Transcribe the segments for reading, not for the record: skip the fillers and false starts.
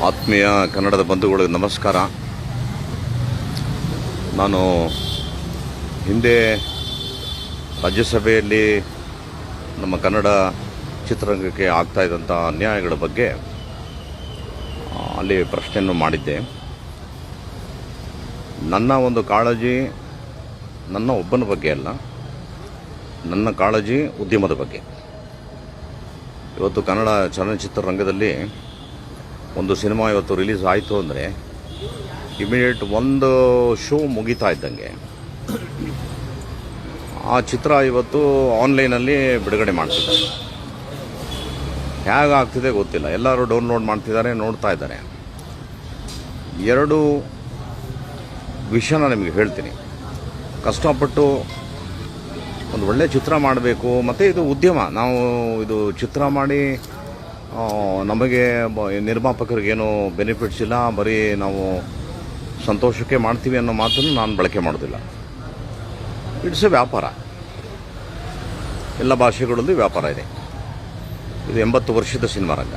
ಆತ್ಮೀಯ ಕನ್ನಡದ ಬಂಧುಗಳಿಗೆ ನಮಸ್ಕಾರ. ನಾನು ಹಿಂದೆ ರಾಜ್ಯಸಭೆಯಲ್ಲಿ ನಮ್ಮ ಕನ್ನಡ ಚಿತ್ರರಂಗಕ್ಕೆ ಆಗ್ತಾ ಇದ್ದಂಥ ಅನ್ಯಾಯಗಳ ಬಗ್ಗೆ ಅಲ್ಲಿ ಪ್ರಶ್ನೆಯನ್ನು ಮಾಡಿದ್ದೆ. ನನ್ನ ಒಂದು ಕಾಳಜಿ ನನ್ನ ಒಬ್ಬನ ಬಗ್ಗೆ ಅಲ್ಲ, ನನ್ನ ಕಾಳಜಿ ಉದ್ಯಮದ ಬಗ್ಗೆ. ಇವತ್ತು ಕನ್ನಡ ಚಲನಚಿತ್ರರಂಗದಲ್ಲಿ ಒಂದು ಸಿನಿಮಾ ಇವತ್ತು ರಿಲೀಸ್ ಆಯಿತು ಅಂದರೆ ಇಮಿಡಿಯೇಟ್ ಒಂದು ಶೋ ಮುಗಿತಾ ಇದ್ದಂಗೆ ಆ ಚಿತ್ರ ಇವತ್ತು ಆನ್ಲೈನಲ್ಲಿ ಬಿಡುಗಡೆ ಮಾಡ್ತಿದ್ದಾರೆ. ಹೇಗಾಗ್ತಿದೆ ಗೊತ್ತಿಲ್ಲ, ಎಲ್ಲರೂ ಡೌನ್ಲೋಡ್ ಮಾಡ್ತಿದ್ದಾರೆ, ನೋಡ್ತಾ ಇದ್ದಾರೆ. ಎರಡು ವಿಷಯನ ನಿಮಗೆ ಹೇಳ್ತೀನಿ. ಕಷ್ಟಪಟ್ಟು ಒಂದು ಒಳ್ಳೆ ಚಿತ್ರ ಮಾಡಬೇಕು, ಮತ್ತು ಇದು ಉದ್ಯಮ. ನಾವು ಇದು ಚಿತ್ರ ಮಾಡಿ ನಮಗೆ ನಿರ್ಮಾಪಕರಿಗೇನು ಬೆನಿಫಿಟ್ಸ್ ಇಲ್ಲ, ಬರೀ ನಾವು ಸಂತೋಷಕ್ಕೆ ಮಾಡ್ತೀವಿ ಅನ್ನೋ ಮಾತನ್ನು ನಾನು ಬಳಕೆ ಮಾಡೋದಿಲ್ಲ. ಇಟ್ಸ್ ಎ ವ್ಯಾಪಾರ. ಎಲ್ಲ ಭಾಷೆಗಳಲ್ಲಿ ವ್ಯಾಪಾರ ಇದೆ. ಇದು 80 ವರ್ಷದ ಸಿನಿಮಾ ರಂಗ,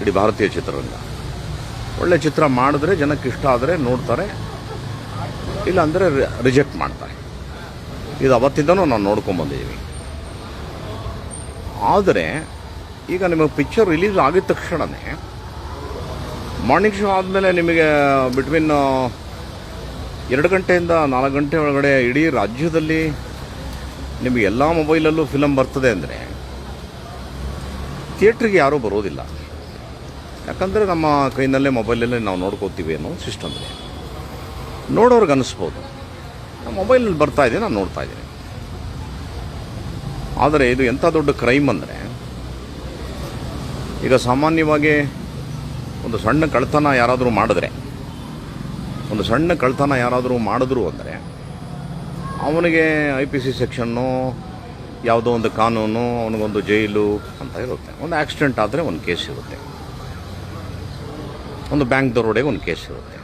ಇಡೀ ಭಾರತೀಯ ಚಿತ್ರರಂಗ. ಒಳ್ಳೆ ಚಿತ್ರ ಮಾಡಿದ್ರೆ ಜನಕ್ಕೆ ಇಷ್ಟ ಆದರೆ ನೋಡ್ತಾರೆ, ಇಲ್ಲ ಅಂದರೆ ರಿಜೆಕ್ಟ್ ಮಾಡ್ತಾರೆ. ಇದು ಅವತ್ತಿಂದನೂ ನಾವು ನೋಡ್ಕೊಂಡ್ಬಂದಿದ್ದೀವಿ. ಆದರೆ ಈಗ ನಿಮಗೆ ಪಿಕ್ಚರ್ ರಿಲೀಸ್ ಆಗಿದ ತಕ್ಷಣವೇ ಮಾರ್ನಿಂಗ್ ಶೋ ಆದಮೇಲೆ ನಿಮಗೆ ಬಿಟ್ವೀನ್ 2 ಗಂಟೆಯಿಂದ 4 ಗಂಟೆ ಒಳಗಡೆ ಇಡೀ ರಾಜ್ಯದಲ್ಲಿ ನಿಮಗೆ ಎಲ್ಲ ಮೊಬೈಲಲ್ಲೂ ಫಿಲಮ್ ಬರ್ತದೆ ಅಂದರೆ ಥಿಯೇಟ್ರಿಗೆ ಯಾರೂ ಬರೋದಿಲ್ಲ. ಯಾಕಂದರೆ ನಮ್ಮ ಕೈನಲ್ಲೇ ಮೊಬೈಲಲ್ಲೇ ನಾವು ನೋಡ್ಕೋತೀವಿ ಅನ್ನೋ ಸಿಸ್ಟಮ್ ಇದೆ. ನೋಡೋರ್ಗೆ ಅನ್ನಿಸ್ಬೋದು ಮೊಬೈಲಲ್ಲಿ ಬರ್ತಾ ಇದೆ, ನಾನು ನೋಡ್ತಾ ಇದ್ದೀನಿ. ಆದರೆ ಇದು ಎಂಥ ದೊಡ್ಡ ಕ್ರೈಮ್ ಅಂದರೆ, ಈಗ ಸಾಮಾನ್ಯವಾಗಿ ಒಂದು ಸಣ್ಣ ಕಳ್ತನ ಯಾರಾದರೂ ಮಾಡಿದ್ರು ಅಂದರೆ ಅವನಿಗೆ IPC ಸೆಕ್ಷನ್ನು, ಯಾವುದೋ ಒಂದು ಕಾನೂನು, ಅವನಿಗೊಂದು ಜೈಲು ಅಂತ ಇರುತ್ತೆ. ಒಂದು ಆಕ್ಸಿಡೆಂಟ್ ಆದರೆ ಒಂದು ಕೇಸ್ ಇರುತ್ತೆ, ಒಂದು ಬ್ಯಾಂಕ್ ದರೋಡೆಗೆ ಒಂದು ಕೇಸ್ ಇರುತ್ತೆ,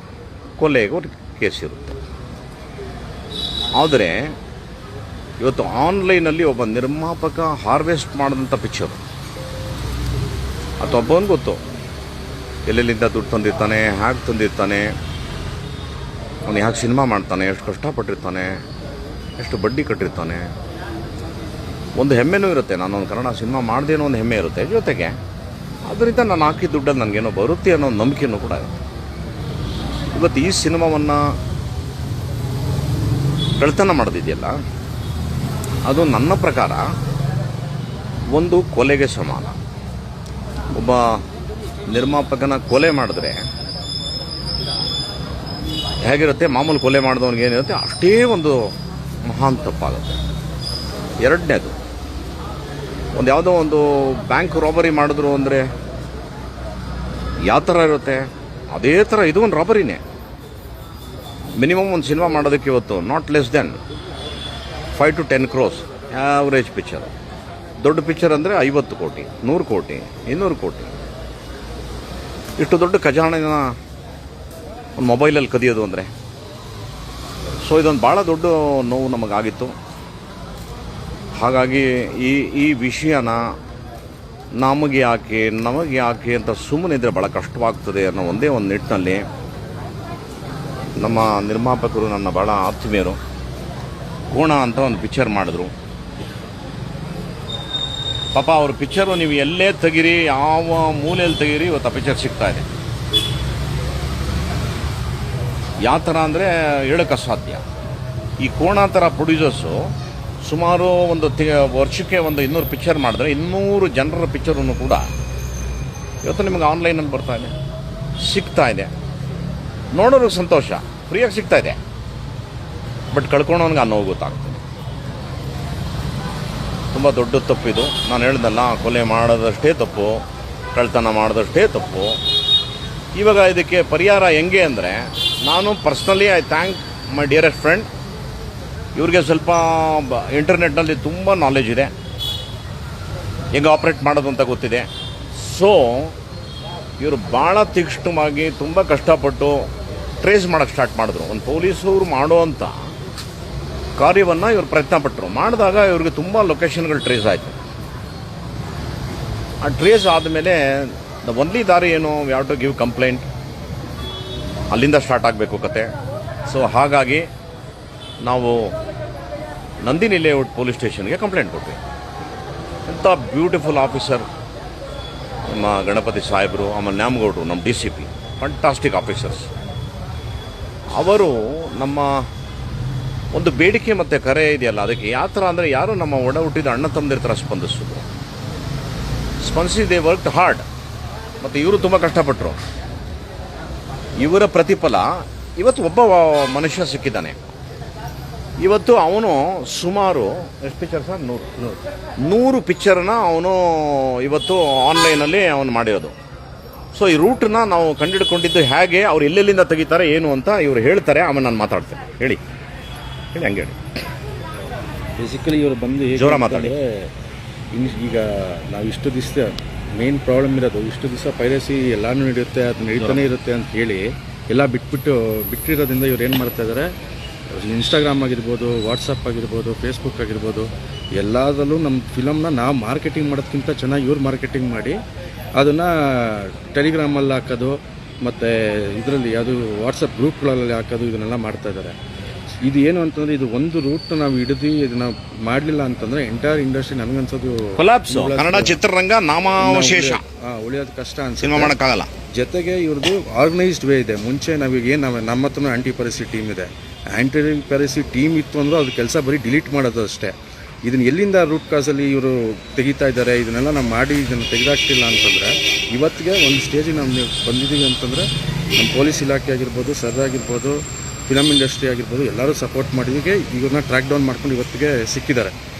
ಕೊಲೆಗೆ ಒಂದು ಕೇಸ್ ಇರುತ್ತೆ. ಆದರೆ ಇವತ್ತು ಆನ್ಲೈನಲ್ಲಿ ಒಬ್ಬ ನಿರ್ಮಾಪಕ ಹಾರ್ವೆಸ್ಟ್ ಮಾಡಿದಂಥ ಪಿಕ್ಚರು, ಅಥವಾ ಒಬ್ಬನಿಗೆ ಗೊತ್ತು ಎಲ್ಲೆಲ್ಲಿಂದ ದುಡ್ಡು ತಂದಿರ್ತಾನೆ, ಹ್ಯಾಗೆ ತಂದಿರ್ತಾನೆ, ಅವನು ಹ್ಯಾಗೆ ಸಿನಿಮಾ ಮಾಡ್ತಾನೆ, ಎಷ್ಟು ಕಷ್ಟಪಟ್ಟಿರ್ತಾನೆ, ಎಷ್ಟು ಬಡ್ಡಿ ಕಟ್ಟಿರ್ತಾನೆ. ಒಂದು ಹೆಮ್ಮೆನೂ ಇರುತ್ತೆ, ನಾನೊಂದು ಕನ್ನಡ ಸಿನಿಮಾ ಮಾಡ್ದೇನೋ ಒಂದು ಹೆಮ್ಮೆ ಇರುತ್ತೆ. ಜೊತೆಗೆ ಅದರಿಂದ ನಾನು ಹಾಕಿದ ದುಡ್ಡಲ್ಲಿ ನನಗೇನೋ ಬರುತ್ತೆ ಅನ್ನೋ ನಂಬಿಕೆಯೂ ಕೂಡ ಇರುತ್ತೆ. ಇವತ್ತು ಈ ಸಿನಿಮಾವನ್ನು ಕಳ್ತನ ಮಾಡೋದಿದೆಯಲ್ಲ, ಅದು ನನ್ನ ಪ್ರಕಾರ ಒಂದು ಕೊಲೆಗೆ ಸಮಾನ. ಒಬ್ಬ ನಿರ್ಮಾಪಕನ ಕೊಲೆ ಮಾಡಿದ್ರೆ ಹೇಗಿರುತ್ತೆ, ಮಾಮೂಲು ಕೊಲೆ ಮಾಡಿದವನಿಗೆ ಏನಿರುತ್ತೆ ಅಷ್ಟೇ ಒಂದು ಮಹಾನ್ ತಪ್ಪಾಗುತ್ತೆ. ಎರಡನೇದು, ಒಂದು ಯಾವುದೋ ಒಂದು ಬ್ಯಾಂಕ್ ರಾಬರಿ ಮಾಡಿದ್ರು ಅಂದರೆ ಯಾವ ಥರ ಇರುತ್ತೆ, ಅದೇ ಥರ ಇದು ಒಂದು ರಾಬರಿನೇ. ಮಿನಿಮಮ್ ಒಂದು ಸಿನಿಮಾ ಮಾಡೋದಕ್ಕೆ ಇವತ್ತು not less than 5 to 10 crores average picture. ದೊಡ್ಡ ಪಿಕ್ಚರ್ ಅಂದರೆ 50 ಕೋಟಿ, 100 ಕೋಟಿ, 200 ಕೋಟಿ. ಇಷ್ಟು ದೊಡ್ಡ ಖಜಾನೆನ ಒಂದು ಮೊಬೈಲಲ್ಲಿ ಕದಿಯೋದು ಅಂದರೆ, ಸೊ ಇದೊಂದು ಭಾಳ ದೊಡ್ಡ ನೋವು ನಮಗಾಗಿತ್ತು. ಹಾಗಾಗಿ ಈ ವಿಷಯನ ನಮಗೆ ಯಾಕೆ ಅಂತ ಸುಮ್ಮನಿದ್ರೆ ಭಾಳ ಕಷ್ಟವಾಗ್ತದೆ ಅನ್ನೋ ಒಂದೇ ಒಂದು ನಿಟ್ಟಿನಲ್ಲಿ ನಮ್ಮ ನಿರ್ಮಾಪಕರು, ನನ್ನ ಭಾಳ ಆತ್ಮೀಯರು, ಕೋಣ ಅಂತ ಒಂದು ಪಿಕ್ಚರ್ ಮಾಡಿದ್ರು. ಪಾಪ ಅವ್ರ ಪಿಕ್ಚರು ನೀವು ಎಲ್ಲೇ ತೆಗೀರಿ, ಯಾವ ಮೂಲೆಯಲ್ಲಿ ತೆಗೀರಿ, ಇವತ್ತು ಆ ಪಿಕ್ಚರ್ ಸಿಗ್ತಾ ಇದೆ. ಯಾವ ಥರ ಅಂದರೆ ಹೇಳೋಕ್ಕೆ ಅಸಾಧ್ಯ. ಈ ಕೋಣ ಥರ ಪ್ರೊಡ್ಯೂಸರ್ಸು ಸುಮಾರು ಒಂದು ವರ್ಷಕ್ಕೆ ಒಂದು 200 ಪಿಕ್ಚರ್ ಮಾಡಿದ್ರೆ 200 ಜನರ ಪಿಕ್ಚರನ್ನು ಕೂಡ ಇವತ್ತು ನಿಮಗೆ ಆನ್ಲೈನಲ್ಲಿ ಬರ್ತಾ ಇದೆ, ಸಿಗ್ತಾ ಇದೆ. ನೋಡೋರಿಗೆ ಸಂತೋಷ, ಫ್ರೀಯಾಗಿ ಸಿಗ್ತಾ ಇದೆ. ಬಟ್ ಕಳ್ಕೊಳೋನ್ಗೆ ಆ ನೋವು ಗೊತ್ತಾಗ್ತದೆ. ತುಂಬ ದೊಡ್ಡ ತಪ್ಪಿದು. ನಾನು ಹೇಳ್ದಲ್ಲ, ಕೊಲೆ ಮಾಡೋದಷ್ಟೇ ತಪ್ಪು, ಕಳ್ತನ ಮಾಡೋದಷ್ಟೇ ತಪ್ಪು. ಇವಾಗ ಇದಕ್ಕೆ ಪರಿಹಾರ ಹೆಂಗೆ ಅಂದರೆ, ನಾನು personally I thank my dearest friend. ಇವ್ರಿಗೆ ಸ್ವಲ್ಪ ಇಂಟರ್ನೆಟ್ನಲ್ಲಿ ತುಂಬ ನಾಲೆಜ್ ಇದೆ, ಹೆಂಗೆ ಆಪ್ರೇಟ್ ಮಾಡೋದು ಅಂತ ಗೊತ್ತಿದೆ. ಸೊ ಇವರು ಭಾಳ ತೀಕ್ಷ್ಣವಾಗಿ ತುಂಬ ಕಷ್ಟಪಟ್ಟು ಟ್ರೇಸ್ ಮಾಡೋಕ್ಕೆ ಸ್ಟಾರ್ಟ್ ಮಾಡಿದ್ರು. ಒಂದು ಪೊಲೀಸರು ಮಾಡುವಂಥ ಕಾರ್ಯವನ್ನು ಇವರು ಪ್ರಯತ್ನ ಪಟ್ಟರು. ಮಾಡಿದಾಗ ಇವ್ರಿಗೆ ತುಂಬ ಲೊಕೇಶನ್ಗಳು ಟ್ರೇಸ್ ಆಯಿತು. ಆ ಟ್ರೇಸ್ ಆದಮೇಲೆ ದ ಒನ್ಲಿ ದಾರಿ ಏನು, we have to give complaint, ಅಲ್ಲಿಂದ ಸ್ಟಾರ್ಟ್ ಆಗಬೇಕು ಕತೆ. ಸೊ ಹಾಗಾಗಿ ನಾವು ನಂದಿನಿ ಲೇಔಟ್ ಪೊಲೀಸ್ ಸ್ಟೇಷನ್ಗೆ ಕಂಪ್ಲೇಂಟ್ ಕೊಟ್ವಿ. ಎಂಥ ಬ್ಯೂಟಿಫುಲ್ ಆಫೀಸರ್ ನಮ್ಮ ಗಣಪತಿ ಸಾಹೇಬರು, ಆಮೇಲೆ ನ್ಯಾಮಗೌಡರು, ನಮ್ಮ DCP, ಫಂಟಾಸ್ಟಿಕ್ ಆಫೀಸರ್ಸ್. ಅವರು ನಮ್ಮ ಒಂದು ಬೇಡಿಕೆ ಮತ್ತು ಕರೆ ಇದೆಯಲ್ಲ, ಅದಕ್ಕೆ ಯಾವ ಥರ ಅಂದರೆ ಯಾರು ನಮ್ಮ ಒಡ ಹುಟ್ಟಿದ ಅಣ್ಣ ತಮ್ಮದಿರ ಥರ ಸ್ಪಂದಿಸಿ ದೇ ವರ್ಕ್ಡ್ ಹಾರ್ಡ್. ಮತ್ತು ಇವರು ತುಂಬ ಕಷ್ಟಪಟ್ಟರು. ಇವರ ಪ್ರತಿಫಲ ಇವತ್ತು ಒಬ್ಬ ಮನುಷ್ಯ ಸಿಕ್ಕಿದ್ದಾನೆ. ಇವತ್ತು ಅವನು ಸುಮಾರು ಎಷ್ಟು ಪಿಕ್ಚರ್ ಸರ್, 100 ಪಿಕ್ಚರನ್ನ ಅವನು ಇವತ್ತು ಆನ್ಲೈನಲ್ಲಿ ಅವನು ಮಾಡಿರೋದು. ಸೊ ಈ ರೂಟನ್ನ ನಾವು ಕಂಡುಹಿಡ್ಕೊಂಡಿದ್ದು ಹೇಗೆ, ಅವ್ರು ಎಲ್ಲೆಲ್ಲಿಂದ ತೆಗಿತಾರೆ ಏನು ಅಂತ ಇವರು ಹೇಳ್ತಾರೆ. ಆಮೇಲೆ ನಾನು ಮಾತಾಡ್ತೇನೆ. ಹೇಳಿ ಹಂಗೆ ಹೇಳಿ. ಬೇಸಿಕಲಿ ಇವರು ಬಂದು ಜೋರ ಮಾತಾಡಿ. ಈಗ ನಾವು ಇಷ್ಟು ದಿವಸ ಮೇನ್ ಪ್ರಾಬ್ಲಮ್ ಇರೋದು, ಇಷ್ಟು ದಿವಸ ಪೈರಸಿ ಎಲ್ಲಾನು ನಡೆಯುತ್ತೆ, ಅದು ನಡೀತಾನೆ ಇರುತ್ತೆ ಅಂತ ಹೇಳಿ ಎಲ್ಲ ಬಿಟ್ಟಿರೋದ್ರಿಂದ ಇವ್ರು ಏನು ಮಾಡ್ತಾ ಇದ್ದಾರೆ, ಇನ್ಸ್ಟಾಗ್ರಾಮ್ ಆಗಿರ್ಬೋದು, ವಾಟ್ಸಪ್ ಆಗಿರ್ಬೋದು, ಫೇಸ್ಬುಕ್ ಆಗಿರ್ಬೋದು, ಎಲ್ಲದರಲ್ಲೂ ನಮ್ಮ ಫಿಲಮ್ನ ನಾವು ಮಾರ್ಕೆಟಿಂಗ್ ಮಾಡೋದಕ್ಕಿಂತ ಚೆನ್ನಾಗಿ ಇವ್ರು ಮಾರ್ಕೆಟಿಂಗ್ ಮಾಡಿ ಅದನ್ನು ಟೆಲಿಗ್ರಾಮಲ್ಲಿ ಹಾಕೋದು ಮತ್ತು ಇದರಲ್ಲಿ ಯಾವುದು ವಾಟ್ಸಪ್ ಗ್ರೂಪ್ಗಳಲ್ಲಿ ಹಾಕೋದು, ಇದನ್ನೆಲ್ಲ ಮಾಡ್ತಾಯಿದ್ದಾರೆ. ಇದು ಏನು ಅಂತಂದರೆ, ಇದು ಒಂದು ರೂಟ್ ನಾವು ಹಿಡಿದು ಇದನ್ನು ಮಾಡಲಿಲ್ಲ ಅಂತಂದರೆ ಎಂಟೈರ್ ಇಂಡಸ್ಟ್ರಿ ನನಗನ್ಸೋದು ಕೊಲಾಪ್ಸ್. ಕನ್ನಡ ಚಿತ್ರರಂಗ ನಾಮಾವಶೇಷ, ಉಳಿಯೋದು ಕಷ್ಟ ಅಂತ ಸಿನಿಮಾ ಮಾಡೋಕ್ಕಾಗಲ್ಲ. ಜೊತೆಗೆ ಇವ್ರದ್ದು ಆರ್ಗನೈಸ್ಡ್ ವೇ ಇದೆ. ಮುಂಚೆ ನಾವೀಗೇನು ನಮ್ಮ ಹತ್ರನೂ ಆ್ಯಂಟಿ ಪೈರಸಿ ಟೀಮ್ ಇದೆ. ಆ್ಯಂಟಿ ಪೈರಸಿ ಟೀಮ್ ಇತ್ತು ಅಂದರೂ ಅದು ಕೆಲಸ ಬರೀ ಡಿಲೀಟ್ ಮಾಡೋದು ಅಷ್ಟೇ. ಇದನ್ನು ಎಲ್ಲಿಂದ ರೂಟ್ ಕಾಸಲ್ಲಿ ಇವರು ತೆಗಿತಾ ಇದ್ದಾರೆ, ಇದನ್ನೆಲ್ಲ ನಾವು ಮಾಡಿ ಇದನ್ನು ತೆಗೆದಾಕ್ತಿಲ್ಲ ಅಂತಂದರೆ ಇವತ್ತಿಗೆ ಒಂದು ಸ್ಟೇಜಿಗೆ ನಾವು ಬಂದಿದ್ದೀವಿ ಅಂತಂದರೆ ನಮ್ಮ ಪೊಲೀಸ್ ಇಲಾಖೆ ಆಗಿರ್ಬೋದು, ಸರ್ ಆಗಿರ್ಬೋದು, ಫಿಲಮ್ ಇಂಡಸ್ಟ್ರಿ ಆಗಿರ್ಬೋದು, ಎಲ್ಲರೂ ಸಪೋರ್ಟ್ ಮಾಡಿದಿಗೆ ಇವ್ರನ್ನ ಟ್ರ್ಯಾಕ್ ಡೌನ್ ಮಾಡ್ಕೊಂಡು ಇವತ್ತಿಗೆ ಸಿಕ್ಕಿದ್ದಾರೆ.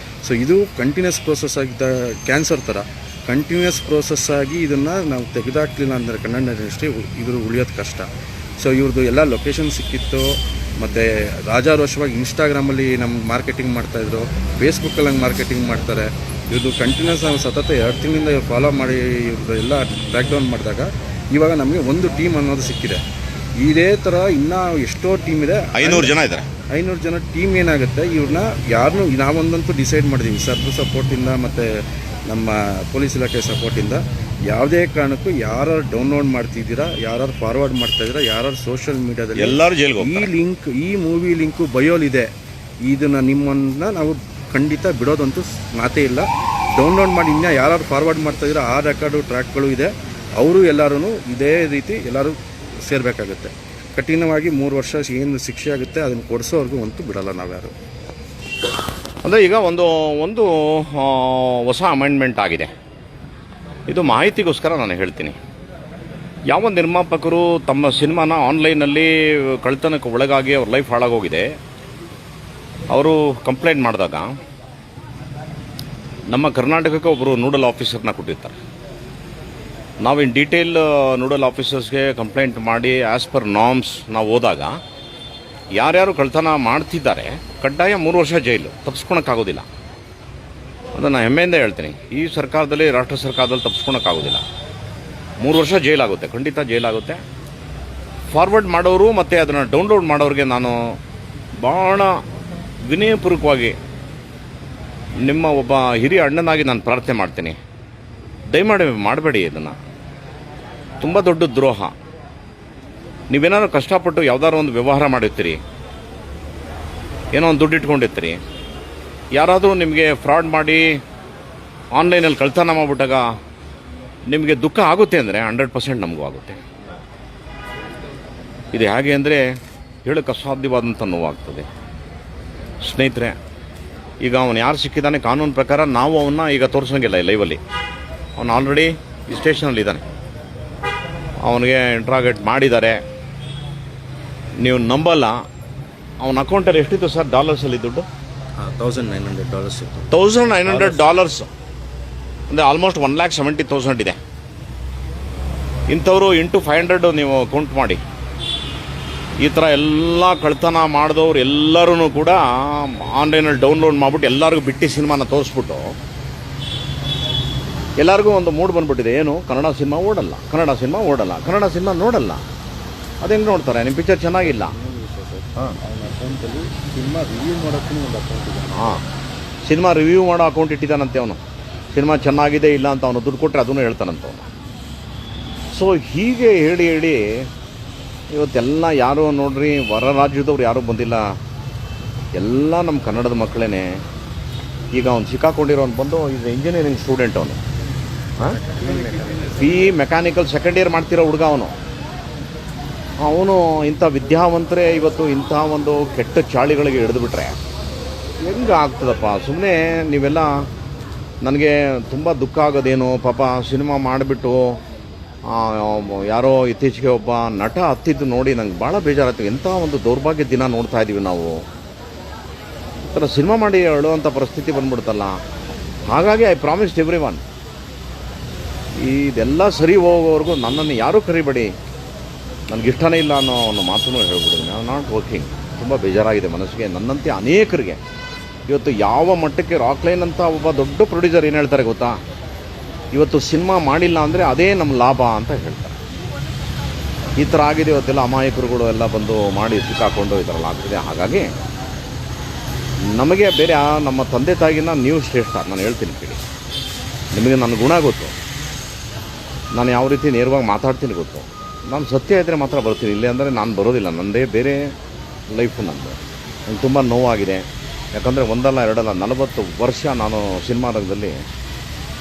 ಸೊ ಇದು ಕಂಟಿನ್ಯೂಸ್ ಪ್ರೋಸೆಸ್ ಆಗಿದ್ದ ಕ್ಯಾನ್ಸರ್ ಥರ ಕಂಟಿನ್ಯೂಸ್ ಪ್ರೋಸೆಸ್ ಆಗಿ ಇದನ್ನು ನಾವು ತೆಗೆದಾಕ್ಲಿಲ್ಲ ಅಂದರೆ ಕನ್ನಡ ಇಂಡಸ್ಟ್ರಿ ಇವರು ಉಳಿಯೋದು ಕಷ್ಟ. ಸೊ ಇವ್ರದ್ದು ಎಲ್ಲ ಲೊಕೇಶನ್ ಸಿಕ್ಕಿತ್ತು. ಮತ್ತು ರಾಜಾರೋಷವಾಗಿ ಇನ್ಸ್ಟಾಗ್ರಾಮಲ್ಲಿ ನಮ್ಮ ಮಾರ್ಕೆಟಿಂಗ್ ಮಾಡ್ತಾಯಿದ್ರು, ಫೇಸ್ಬುಕ್ಕಲ್ಲಿ ಹಂಗೆ ಮಾರ್ಕೆಟಿಂಗ್ ಮಾಡ್ತಾರೆ. ಇವ್ರದ್ದು ಕಂಟಿನ್ಯೂಸ್ ನಾವು ಸತತ 2 ತಿಂಗಳಿಂದ ಇವ್ರು ಫಾಲೋ ಮಾಡಿ ಇವ್ರದ್ದು ಎಲ್ಲ ಟ್ರ್ಯಾಕ್ ಡೌನ್ ಮಾಡಿದಾಗ ಇವಾಗ ನಮಗೆ ಒಂದು ಟೀಮ್ ಅನ್ನೋದು ಸಿಕ್ಕಿದೆ. ಇದೇ ಥರ ಇನ್ನೂ ಎಷ್ಟೋ ಟೀಮ್ ಇದೆ, 500 ಜನ ಇದ್ದಾರೆ. 500 ಜನ ಟೀಮ್ ಏನಾಗುತ್ತೆ, ಇವ್ರನ್ನ ಯಾರನ್ನೂ ನಾವೊಂದಂತೂ ಡಿಸೈಡ್ ಮಾಡಿದ್ದೀವಿ ಸರ್ದು ಸಪೋರ್ಟಿಂದ ಮತ್ತು ನಮ್ಮ ಪೊಲೀಸ್ ಇಲಾಖೆ ಸಪೋರ್ಟಿಂದ. ಯಾವುದೇ ಕಾರಣಕ್ಕೂ ಯಾರು ಡೌನ್ಲೋಡ್ ಮಾಡ್ತಿದ್ದೀರಾ, ಯಾರು ಫಾರ್ವರ್ಡ್ ಮಾಡ್ತಾಯಿದ್ದೀರಾ, ಯಾರು ಸೋಷಿಯಲ್ ಮೀಡಿಯಾದಲ್ಲಿ ಎಲ್ಲರೂ ಜೈಲಿಗೆ ಈ ಲಿಂಕ್, ಈ ಮೂವಿ ಲಿಂಕು ಬಯೋಲಿದೆ, ಇದನ್ನು ನಿಮ್ಮನ್ನು ನಾವು ಖಂಡಿತ ಬಿಡೋದಂತೂ ಮಾತೇ ಇಲ್ಲ. ಡೌನ್ಲೋಡ್ ಮಾಡಿ ಇನ್ನೂ ಯಾರು ಫಾರ್ವರ್ಡ್ ಮಾಡ್ತಾಯಿದ್ದೀರಾ ಆ ರೆಕಾರ್ಡು ಟ್ರ್ಯಾಕ್ಗಳು ಇದೆ, ಅವರು ಎಲ್ಲರೂ ಇದೇ ರೀತಿ ಎಲ್ಲರೂ ಸೇರಬೇಕಾಗುತ್ತೆ. ಕಠಿಣವಾಗಿ 3 ವರ್ಷ ಏನು ಶಿಕ್ಷೆ ಆಗುತ್ತೆ ಅದನ್ನು ಕೊಡಿಸೋವರೆಗೂ ಅಂತೂ ಬಿಡಲ್ಲ ನಾವ್ಯಾರು. ಅಂದರೆ ಈಗ ಒಂದು ಹೊಸ ಅಮೆಂಡ್ಮೆಂಟ್ ಆಗಿದೆ. ಇದು ಮಾಹಿತಿಗೋಸ್ಕರ ನಾನು ಹೇಳ್ತೀನಿ. ಯಾವ ನಿರ್ಮಾಪಕರು ತಮ್ಮ ಸಿನಿಮಾನ ಆನ್ಲೈನಲ್ಲಿ ಕಳ್ತನಕ್ಕೆ ಒಳಗಾಗಿ ಅವ್ರ ಲೈಫ್ ಹಾಳಾಗೋಗಿದೆ, ಅವರು ಕಂಪ್ಲೇಂಟ್ ಮಾಡಿದಾಗ ನಮ್ಮ ಕರ್ನಾಟಕಕ್ಕೆ ಒಬ್ಬರು ನೋಡಲ್ ಆಫೀಸರ್ನ ಕೊಟ್ಟಿರ್ತಾರೆ. ನಾವು ಇನ್ ಡೀಟೇಲ್ ನೋಡಲ್ ಆಫೀಸರ್ಸ್ಗೆ ಕಂಪ್ಲೇಂಟ್ ಮಾಡಿ ಆ್ಯಸ್ ಪರ್ ನಾರ್ಮ್ಸ್ ನಾವು ಹೋದಾಗ ಯಾರ್ಯಾರು ಕಳ್ತನ ಮಾಡ್ತಿದ್ದಾರೆ ಕಡ್ಡಾಯ 3 ವರ್ಷ ಜೈಲು, ತಪ್ಪಿಸ್ಕೊಳಕ್ಕಾಗೋದಿಲ್ಲ. ಅದನ್ನು ಹೆಮ್ಮೆಯಿಂದ ಹೇಳ್ತೀನಿ. ಈ ಸರ್ಕಾರದಲ್ಲಿ, ರಾಷ್ಟ್ರ ಸರ್ಕಾರದಲ್ಲಿ ತಪ್ಪಿಸ್ಕೊಳಕ್ಕಾಗೋದಿಲ್ಲ. 3 ವರ್ಷ ಜೈಲಾಗುತ್ತೆ, ಖಂಡಿತ ಜೈಲಾಗುತ್ತೆ. ಫಾರ್ವರ್ಡ್ ಮಾಡೋರು ಮತ್ತು ಅದನ್ನು ಡೌನ್ಲೋಡ್ ಮಾಡೋರಿಗೆ ನಾನು ಭಾಳ ವಿನಯಪೂರ್ವಕವಾಗಿ ನಿಮ್ಮ ಒಬ್ಬ ಹಿರಿಯ ಅಣ್ಣನಾಗಿ ನಾನು ಪ್ರಾರ್ಥನೆ ಮಾಡ್ತೀನಿ, ದಯಮಾಡಿ ಮಾಡಬೇಡಿ. ಇದನ್ನು ತುಂಬ ದೊಡ್ಡ ದ್ರೋಹ. ನೀವೇನಾದ್ರು ಕಷ್ಟಪಟ್ಟು ಯಾವುದಾದ್ರು ಒಂದು ವ್ಯವಹಾರ ಮಾಡಿರ್ತೀರಿ, ಏನೋ ಒಂದು ದುಡ್ಡು ಇಟ್ಕೊಂಡಿರ್ತೀರಿ, ಯಾರಾದರೂ ನಿಮಗೆ ಫ್ರಾಡ್ ಮಾಡಿ ಆನ್ಲೈನಲ್ಲಿ ಕಳ್ತನ ಮಾಡಿಬಿಟ್ಟಾಗ ನಿಮಗೆ ದುಃಖ ಆಗುತ್ತೆ ಅಂದರೆ 100% ನಮಗೂ ಆಗುತ್ತೆ. ಇದು ಹೇಗೆ ಅಂದರೆ ಹೇಳಕ್ಕೆ ಅಸಾಧ್ಯವಾದಂಥ ನೋವಾಗ್ತದೆ. ಸ್ನೇಹಿತರೆ, ಈಗ ಅವನು ಯಾರು ಸಿಕ್ಕಿದ್ದಾನೆ ಕಾನೂನು ಪ್ರಕಾರ ನಾವು ಅವನ್ನ ಈಗ ತೋರಿಸೋಂಗಿಲ್ಲ ಲೈವಲ್ಲಿ. ಅವನು ಆಲ್ರೆಡಿ ಈ ಸ್ಟೇಷನಲ್ಲಿ ಇದ್ದಾನೆ, ಅವನಿಗೆ ಇಂಟ್ರಾಗೇಟ್ ಮಾಡಿದ್ದಾರೆ. ನೀವು ನಂಬಲ್ಲ, ಅವನ ಅಕೌಂಟಲ್ಲಿ ಎಷ್ಟಿತ್ತು ಸರ್ ಡಾಲರ್ಸಲ್ಲಿ ದುಡ್ಡು? $1,900 ಇತ್ತು. $1,900 ಅಂದರೆ ಆಲ್ಮೋಸ್ಟ್ 1,70,000 ಇದೆ. ಇಂಥವರು ಇಂಟು 500 ನೀವು ಕೌಂಟ್ ಮಾಡಿ. ಈ ಥರ ಎಲ್ಲ ಕಳ್ತನ ಮಾಡಿದವ್ರು ಎಲ್ಲರೂ ಕೂಡ ಆನ್ಲೈನಲ್ಲಿ ಡೌನ್ಲೋಡ್ ಮಾಡಿಬಿಟ್ಟು ಎಲ್ಲರಿಗೂ ಬಿಟ್ಟು ಸಿನಿಮಾನ ತೋರಿಸ್ಬಿಟ್ಟು ಎಲ್ಲರಿಗೂ ಒಂದು ಮೂಡ್ ಬಂದ್ಬಿಟ್ಟಿದೆ, ಏನು ಕನ್ನಡ ಸಿನಿಮಾ ಓಡಲ್ಲ, ಕನ್ನಡ ಸಿನಿಮಾ ಓಡಲ್ಲ, ಕನ್ನಡ ಸಿನಿಮಾ ನೋಡಲ್ಲ. ಅದೇನು ನೋಡ್ತಾರೆ, ನಿಮ್ಮ ಪಿಕ್ಚರ್ ಚೆನ್ನಾಗಿಲ್ಲ. ಅಕೌಂಟಲ್ಲಿ ಸಿನಿಮಾ ರಿವ್ಯೂ ಮಾಡೋಕ್ಕೂ ಒಂದು ಅಕೌಂಟ್ ಇದೆ. ಸಿನಿಮಾ ರಿವ್ಯೂ ಮಾಡೋ ಅಕೌಂಟ್ ಇಟ್ಟಿದ್ದಾನಂತೆ ಅವನು. ಸಿನಿಮಾ ಚೆನ್ನಾಗಿದೆ ಇಲ್ಲ ಅಂತ ಅವನು ದುಡ್ಡು ಕೊಟ್ಟರೆ ಅದನ್ನು ಹೇಳ್ತಾನಂತ ಅವನು. ಸೊ ಹೀಗೆ ಹೇಳಿ ಹೇಳಿ ಇವತ್ತೆಲ್ಲ ಯಾರು ನೋಡ್ರಿ ಹೊರ ರಾಜ್ಯದವ್ರು ಯಾರೂ ಬಂದಿಲ್ಲ, ಎಲ್ಲ ನಮ್ಮ ಕನ್ನಡದ ಮಕ್ಕಳೇ. ಈಗ ಅವ್ನು ಸಿಕ್ಕಾಕೊಂಡಿರೋನು ಬಂದು ಇದು ಇಂಜಿನಿಯರಿಂಗ್ ಸ್ಟೂಡೆಂಟ್ ಅವನು, ಬಿ ಮೆಕ್ಯಾನಿಕಲ್ ಸೆಕೆಂಡ್ ಇಯರ್ ಮಾಡ್ತಿರೋ ಹುಡುಗ ಅವನು ಇಂಥ ವಿದ್ಯಾವಂತರೇ ಇವತ್ತು ಇಂಥ ಒಂದು ಕೆಟ್ಟ ಚಾಳಿಗಳಿಗೆ ಹಿಡಿದುಬಿಟ್ರೆ ಹೆಂಗೆ ಆಗ್ತದಪ್ಪ? ಸುಮ್ಮನೆ ನೀವೆಲ್ಲ ನನಗೆ ತುಂಬ ದುಃಖ ಆಗೋದೇನು, ಪಾಪ ಸಿನಿಮಾ ಮಾಡಿಬಿಟ್ಟು ಯಾರೋ ಇತ್ತೀಚೆಗೆ ಒಬ್ಬ ನಟ ಹತ್ತಿದ್ದು ನೋಡಿ ನಂಗೆ ಭಾಳ ಬೇಜಾರಾಗ್ತದೆ. ಎಂಥ ಒಂದು ದೌರ್ಭಾಗ್ಯ ದಿನ ನೋಡ್ತಾ ಇದ್ದೀವಿ ನಾವು. ಈ ಥರ ಸಿನಿಮಾ ಮಾಡಿ ಹೇಳುವಂಥ ಪರಿಸ್ಥಿತಿ ಬಂದ್ಬಿಡ್ತಲ್ಲ. ಹಾಗಾಗಿ ಐ ಪ್ರಾಮಿಸ್ಡ್ ಎವ್ರಿ ಒನ್, ಇದೆಲ್ಲ ಸರಿ ಹೋಗೋವರೆಗೂ ನನ್ನನ್ನು ಯಾರೂ ಕರಿಬೇಡಿ, ನನಗಿಷ್ಟನೇ ಇಲ್ಲ ಅನ್ನೋ ಒಂದು ಮಾತನ್ನು ಹೇಳ್ಬಿಟ್ಟಿದ್ದೀನಿ. I am not working. ತುಂಬ ಬೇಜಾರಾಗಿದೆ ಮನಸ್ಸಿಗೆ. ನನ್ನಂತೆ ಅನೇಕರಿಗೆ ಇವತ್ತು ಯಾವ ಮಟ್ಟಕ್ಕೆ ರಾಕ್ಲೈನ್ ಅಂತ ಒಬ್ಬ ದೊಡ್ಡ ಪ್ರೊಡ್ಯೂಸರ್ ಏನು ಹೇಳ್ತಾರೆ ಗೊತ್ತಾ, ಇವತ್ತು ಸಿನಿಮಾ ಮಾಡಿಲ್ಲ ಅಂದರೆ ಅದೇ ನಮ್ಮ ಲಾಭ ಅಂತ ಹೇಳ್ತಾರೆ. ಈ ಥರ ಆಗಿದೆ ಇವತ್ತೆಲ್ಲ. ಅಮಾಯಕರುಗಳು ಎಲ್ಲ ಬಂದು ಮಾಡಿ ಸಿಕ್ಕಾಕೊಂಡು ಈ ಥರ ಆಗ್ತಿದೆ. ಹಾಗಾಗಿ ನಮಗೆ ಬೇರೆ ನಮ್ಮ ತಂದೆ ತಾಯಿಗಿನ್ನ ನೀವು ಶ್ರೇಷ್ಠ. ನಾನು ಹೇಳ್ತೀನಿ ಕೇಳಿ, ನಿಮಗೆ ನನ್ನ ಗುಣ ಗೊತ್ತು, ನಾನು ಯಾವ ರೀತಿ ನೇರವಾಗಿ ಮಾತಾಡ್ತೀನಿ ಗೊತ್ತು. ನಾನು ಸತ್ಯ ಇದ್ದರೆ ಮಾತ್ರ ಬರ್ತೀನಿ, ಇಲ್ಲೇ ಅಂದರೆ ನಾನು ಬರೋದಿಲ್ಲ. ನನ್ನದೇ ಬೇರೆ ಲೈಫು ನಂದು. ನಂಗೆ ತುಂಬ ನೋವಾಗಿದೆ. ಯಾಕಂದರೆ ಒಂದಲ್ಲ ಎರಡಲ್ಲ 40 ವರ್ಷ ನಾನು ಸಿನಿಮಾ ರಂಗದಲ್ಲಿ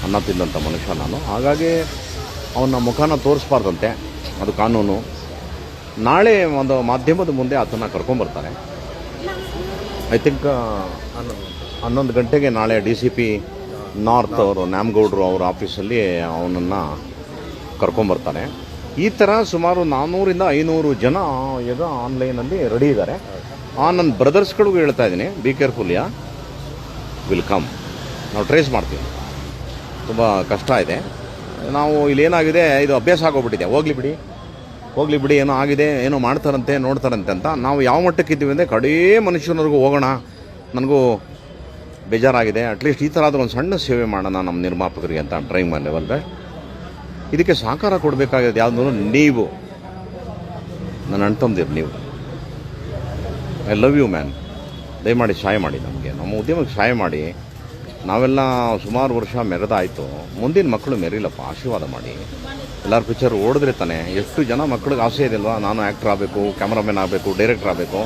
ಅನ್ನ ತಿಂದಂಥ ಮನುಷ್ಯ ನಾನು. ಹಾಗಾಗಿ ಅವನ ಮುಖನ ತೋರಿಸ್ಬಾರ್ದಂತೆ, ಅದು ಕಾನೂನು. ನಾಳೆ ಒಂದು ಮಾಧ್ಯಮದ ಮುಂದೆ ಆತನ ಕರ್ಕೊಂಬರ್ತಾರೆ. ಐ ಥಿಂಕ್ 11 ಗಂಟೆಗೆ ನಾಳೆ DCP ನಾರ್ತ್ ಅವರು ನ್ಯಾಮಗೌಡರು ಅವ್ರ ಆಫೀಸಲ್ಲಿ ಅವನನ್ನು ಕರ್ಕೊಂಬರ್ತಾರೆ. ಈ ಥರ ಸುಮಾರು 400 ಇಂದ 500 ಜನ ಈಗ ಆನ್ಲೈನಲ್ಲಿ ರೆಡಿ ಇದ್ದಾರೆ. ನನ್ನ ಬ್ರದರ್ಸ್ಗಳಿಗೂ ಹೇಳ್ತಾ ಇದ್ದೀನಿ, ಬಿ ಕೇರ್ಫುಲ್, ವಿಲ್ ಕಮ್. ನಾವು ಟ್ರೇಸ್ ಮಾಡ್ತೀವಿ. ತುಂಬ ಕಷ್ಟ ಇದೆ. ನಾವು ಇಲ್ಲೇನಾಗಿದೆ, ಇದು ಅಭ್ಯಾಸ ಆಗೋಗ್ಬಿಟ್ಟಿದೆ. ಹೋಗಲಿ ಬಿಡಿ ಏನೋ ಆಗಿದೆ, ಏನೋ ಮಾಡ್ತಾರಂತೆ ನೋಡ್ತಾರಂತೆ ಅಂತ ನಾವು ಯಾವ ಮಟ್ಟಕ್ಕೆ ಇದ್ದೀವಿ ಅಂದರೆ ಕಡೇ ಮನುಷ್ಯನವ್ರಿಗೂ ಹೋಗೋಣ, ನನಗೂ ಬೇಜಾರಾಗಿದೆ, ಅಟ್ಲೀಸ್ಟ್ ಈ ಥರ ಆದರೂ ಒಂದು ಸಣ್ಣ ಸೇವೆ ಮಾಡೋಣ ನಮ್ಮ ನಿರ್ಮಾಪಕರಿಗೆ ಅಂತ ಟ್ರೈ ಮಾಡಿ ಲೆವೆಲ್ಗೆ. ಇದಕ್ಕೆ ಸಹಕಾರ ಕೊಡಬೇಕಾಗಿದೆ ಯಾವುದೂ ನೀವು, ನನ್ನ ಅಣ್ತಂದಿರು ನೀವು. I love you man. ದಯಮಾಡಿ ಸಹಾಯ ಮಾಡಿ, ನಮಗೆ ನಮ್ಮ ಉದ್ಯಮಕ್ಕೆ ಸಹಾಯ ಮಾಡಿ. ನಾವೆಲ್ಲ ಸುಮಾರು ವರ್ಷ ಮೆರೆದಾಯಿತು, ಮುಂದಿನ ಮಕ್ಕಳು ಮೆರಿಲಪ್ಪ, ಆಶೀರ್ವಾದ ಮಾಡಿ. ಎಲ್ಲರ ಪಿಕ್ಚರ್ ಓಡಿದ್ರೆ ತಾನೆ. ಎಷ್ಟು ಜನ ಮಕ್ಕಳಿಗೆ ಆಸೆ ಇದೆಯಲ್ವಾ, ನಾನು ಆ್ಯಕ್ಟ್ರ್ ಆಗಬೇಕು, ಕ್ಯಾಮ್ರಾಮನ್ ಆಗಬೇಕು, ಡೈರೆಕ್ಟರ್ ಆಗಬೇಕು.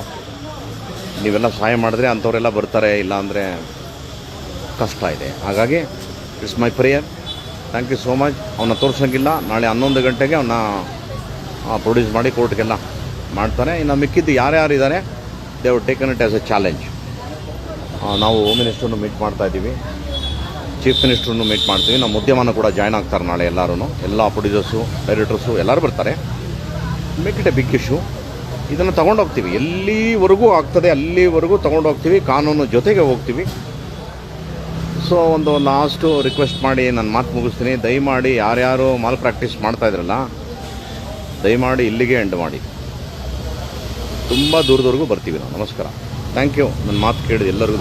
ನೀವೆಲ್ಲ ಸಹಾಯ ಮಾಡಿದ್ರೆ ಅಂಥವರೆಲ್ಲ ಬರ್ತಾರೆ, ಇಲ್ಲಾಂದರೆ ಕಷ್ಟ ಇದೆ. ಹಾಗಾಗಿ it's my prayer. Thank you so much. ಅವನ್ನ ತೋರ್ಸೋಂಗಿಲ್ಲ. ನಾಳೆ 11 ಗಂಟೆಗೆ ಅವನ್ನ ಪ್ರೊಡ್ಯೂಸ್ ಮಾಡಿ ಕೋರ್ಟ್ಗೆಲ್ಲ ಮಾಡ್ತಾರೆ. ಇನ್ನು ಮಿಕ್ಕಿದ್ದು ಯಾರ್ಯಾರಿದ್ದಾರೆ they have taken it as a challenge. ನಾವು ಹೋಮ್ ಮಿನಿಸ್ಟ್ರನ್ನು ಮೀಟ್ ಮಾಡ್ತಾ ಇದ್ದೀವಿ, ಚೀಫ್ ಮಿನಿಸ್ಟ್ರನ್ನು ಮೀಟ್ ಮಾಡ್ತೀವಿ. ನಮ್ಮ ಉದ್ಯಮನ ಕೂಡ ಜಾಯ್ನ್ ಆಗ್ತಾರೆ ನಾಳೆ ಎಲ್ಲರೂ. ಎಲ್ಲ ಪ್ರೊಡ್ಯೂಸರ್ಸು, ಡೈರೆಕ್ಟರ್ಸು ಎಲ್ಲರೂ ಬರ್ತಾರೆ. Make it a big issue. ಇದನ್ನು ತೊಗೊಂಡೋಗ್ತೀವಿ, ಎಲ್ಲಿವರೆಗೂ ಆಗ್ತದೆ ಅಲ್ಲಿವರೆಗೂ ತೊಗೊಂಡೋಗ್ತೀವಿ. ಕಾನೂನು ಜೊತೆಗೆ ಹೋಗ್ತೀವಿ. ಸೊ ಒಂದು ಲಾಸ್ಟು ರಿಕ್ವೆಸ್ಟ್ ಮಾಡಿ ನನ್ನ ಮಾತು ಮುಗಿಸ್ತೀನಿ. ದಯಮಾಡಿ ಯಾರ್ಯಾರು ಮಾಲ್ ಪ್ರಾಕ್ಟೀಸ್ ಮಾಡ್ತಾಯಿದ್ರಲ್ಲ, ದಯಮಾಡಿ ಇಲ್ಲಿಗೆ ಎಂಡ್ ಮಾಡಿ. ತುಂಬ ದೂರದವರೆಗೂ ಬರ್ತೀವಿ ನಾವು. ನಮಸ್ಕಾರ. Thank you. ನನ್ನ ಮಾತು ಕೇಳಿದ ಎಲ್ಲರಿಗೂ